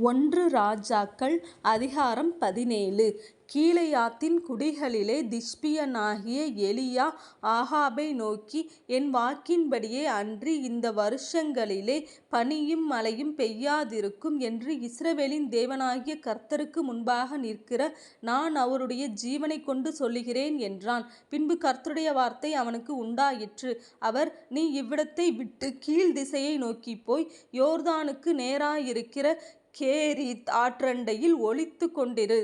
ஒன்று ராஜாக்கள் அதிகாரம் 17. கீலேயாத்தின் குடிகளிலே திஷ்பியனாகிய எலியா ஆகாபை நோக்கி, என் வாக்கின்படியே அன்றி இந்த வருஷங்களிலே பனியும் மழையும் பெய்யாதிருக்கும் என்று இஸ்ரவேலின் தேவனாகிய கர்த்தருக்கு முன்பாக நிற்கிற நான் அவருடைய ஜீவனைக் கொண்டு சொல்லுகிறேன் என்றான். பின்பு கர்த்தருடைய வார்த்தை அவனுக்கு உண்டாயிற்று. அவர், நீ இவ்விடத்தை விட்டு கீழ் திசையை நோக்கிப் போய் யோர்தானுக்கு நேராயிருக்கிற கேரீத் ஆற்றண்டையில் ஒளித்து கொண்டிரு.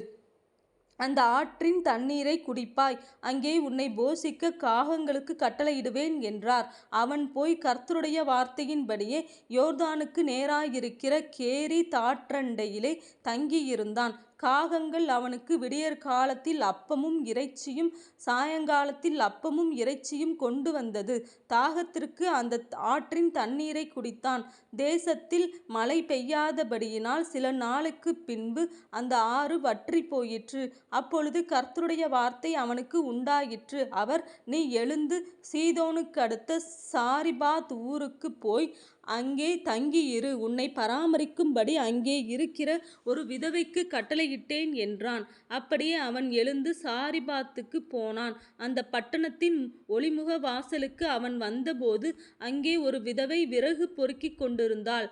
அந்த ஆற்றின் தண்ணீரை குடிப்பாய். அங்கே உன்னை போஷிக்க காகங்களுக்கு கட்டளையிடுவேன் என்றார். அவன் போய் கர்த்தருடைய வார்த்தையின்படியே யோர்தானுக்கு நேராயிருக்கிற கேரீத் ஆற்றண்டையிலே தங்கியிருந்தான். காகங்கள் அவனுக்கு விடியற்காலத்தில் அப்பமும் இறைச்சியும் சாயங்காலத்தில் அப்பமும் இறைச்சியும் கொண்டு வந்தது. தாகத்திற்கு அந்த ஆற்றின் தண்ணீரை குடித்தான். தேசத்தில் மழை பெய்யாதபடியினால் சில நாளுக்கு பின்பு அந்த ஆறு வற்றி போயிற்று. அப்பொழுது கர்த்தருடைய வார்த்தை அவனுக்கு உண்டாயிற்று. அவர், நீ எழுந்து சீதோனுக்கு அடுத்த சாரிபாத் ஊருக்கு போய் அங்கே தங்கியிரு. உன்னை பராமரிக்கும்படி அங்கே இருக்கிற ஒரு விதவைக்கு கட்டளையிட்டேன் என்றான். அப்படியே அவன் எழுந்து சாரிபாத்துக்கு போனான். அந்த பட்டணத்தின் ஒளிமுக வாசலுக்கு அவன் வந்தபோது அங்கே ஒரு விதவை விறகு பொறுக்கிக் கொண்டிருந்தாள்.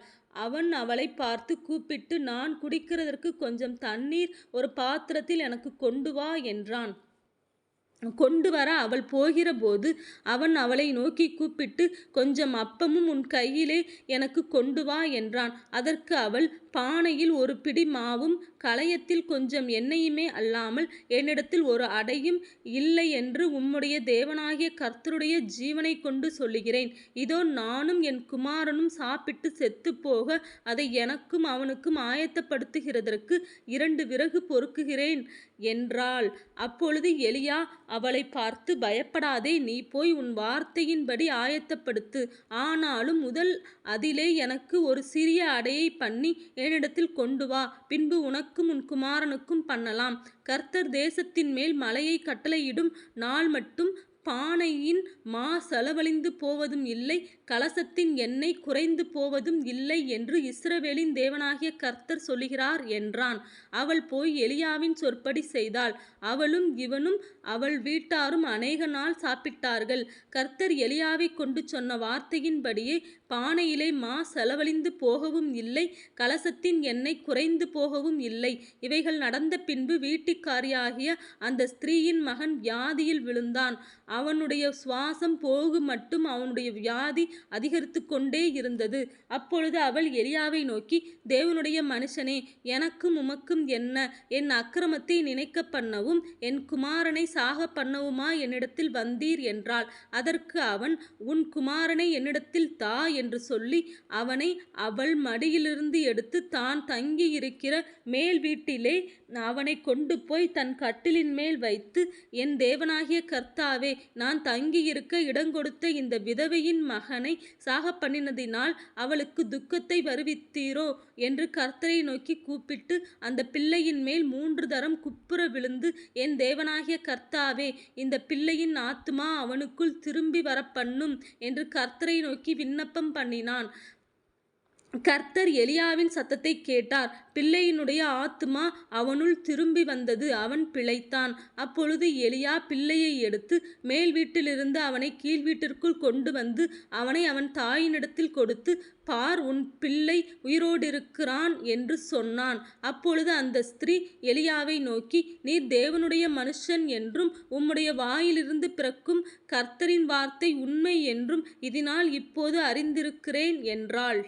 அவன் அவளை பார்த்து கூப்பிட்டு, நான் குடிக்கிறதற்கு கொஞ்சம் தண்ணீர் ஒரு பாத்திரத்தில் எனக்கு கொண்டு வா என்றான். கொண்டு வர அவள் போகிற போது அவன் அவளை நோக்கி கூப்பிட்டு, கொஞ்சம் அப்பமும் உன் கையிலே எனக்கு கொண்டு வா என்றான். அதற்கு அவள், பானையில் ஒரு பிடி மாவும் கலயத்தில் கொஞ்சம் எண்ணெயுமே அல்லாமல் என்னிடத்தில் ஒரு அடையும் இல்லை என்று உம்முடைய தேவனாகிய கர்த்தருடைய ஜீவனை கொண்டு சொல்லுகிறேன். இதோ நானும் என் குமாரனும் சாப்பிட்டு செத்து போக அதை எனக்கும் அவனுக்கும் ஆயத்தப்படுத்துகிறதற்கு 2 விறகு பொறுக்குகிறேன் என்றாள். அப்பொழுது எலியா அவளை பார்த்து, பயப்படாதே, நீ போய் உன் வார்த்தையின்படி ஆயத்தப்படுத்து. ஆனாலும் முதல் அதிலே எனக்கு ஒரு சிறிய அடையை பண்ணி என்னிடத்தில் கொண்டு வா. பின்பு உனக்கும் உன் குமாரனுக்கும் பண்ணலாம். கர்த்தர் தேசத்தின் மேல் மழையை கட்டளையிடும் நாள் மட்டும் பானையின் மா செலவழிந்து போவதும் இல்லை, கலசத்தின் எண்ணெய் குறைந்து போவதும் இல்லை என்று இஸ்ரவேலின் தேவனாகிய கர்த்தர் சொல்லுகிறார் என்றான். அவள் போய் எலியாவின் சொற்படி செய்தாள். அவளும் இவனும் அவள் வீட்டாரும் அநேக நாள் சாப்பிட்டார்கள். கர்த்தர் எலியாவை கொண்டு சொன்ன வார்த்தையின்படியே பானையிலே மா செலவழிந்து போகவும் இல்லை, கலசத்தின் எண்ணெய் குறைந்து போகவும் இல்லை. இவைகள் நடந்த பின்பு வீட்டுக்காரியாகிய அந்த ஸ்திரீயின் மகன் வியாதியில் விழுந்தான். அவனுடைய சுவாசம் போகு மட்டும் அவனுடைய வியாதி அதிகரித்து கொண்டே இருந்தது. அப்பொழுது அவள் எலியாவை நோக்கி, தேவனுடைய மனுஷனே, எனக்கும் உமக்கும் என்ன? என் அக்கிரமத்தை நினைக்க பண்ணவும் என் குமாரனை சாக பண்ணவுமா என்னிடத்தில் வந்தீர் என்றாள். அதற்கு அவன், உன் குமாரனை என்னிடத்தில் தா என்று சொல்லி அவனை அவள் மடியிலிருந்து எடுத்து தான் தங்கி இருக்கிற மேல் வீட்டிலே அவனை கொண்டு போய் தன் கட்டிலின் மேல் வைத்து, என் தேவனாகிய கர்த்தாவே, நான் தங்கியிருக்க இடங்கொடுத்த இந்த விதவையின் மகனை சாக பண்ணினதினால் அவளுக்கு துக்கத்தை வருவித்தீரோ என்று கர்த்தரை நோக்கி கூப்பிட்டு அந்த பிள்ளையின் மேல் 3 தரம் குப்புற விழுந்து, என் தேவனாகிய கர்த்தாவே, இந்த பிள்ளையின் ஆத்துமா அவனுக்குள் திரும்பி வரப்பண்ணும் என்று கர்த்தரை நோக்கி விண்ணப்பம் பண்ணினான். கர்த்தர் எலியாவின் சத்தத்தை கேட்டார். பிள்ளையினுடைய ஆத்துமா அவனுள் திரும்பி வந்தது. அவன் பிழைத்தான். அப்பொழுது எலியா பிள்ளையை எடுத்து மேல் வீட்டிலிருந்து அவனை கீழ் வீட்டிற்குள் கொண்டு வந்து அவனை அவன் தாயினிடத்தில் கொடுத்து, பார், உன் பிள்ளை உயிரோடிருக்கிறான் என்று சொன்னான். அப்பொழுது அந்த ஸ்திரீ எலியாவை நோக்கி, நீர் தேவனுடைய மனுஷன் என்றும் உம்முடைய வாயிலிருந்து பிறக்கும் கர்த்தரின் வார்த்தை உண்மை என்றும் இதனால் இப்போது அறிந்திருக்கிறேன் என்றாள்.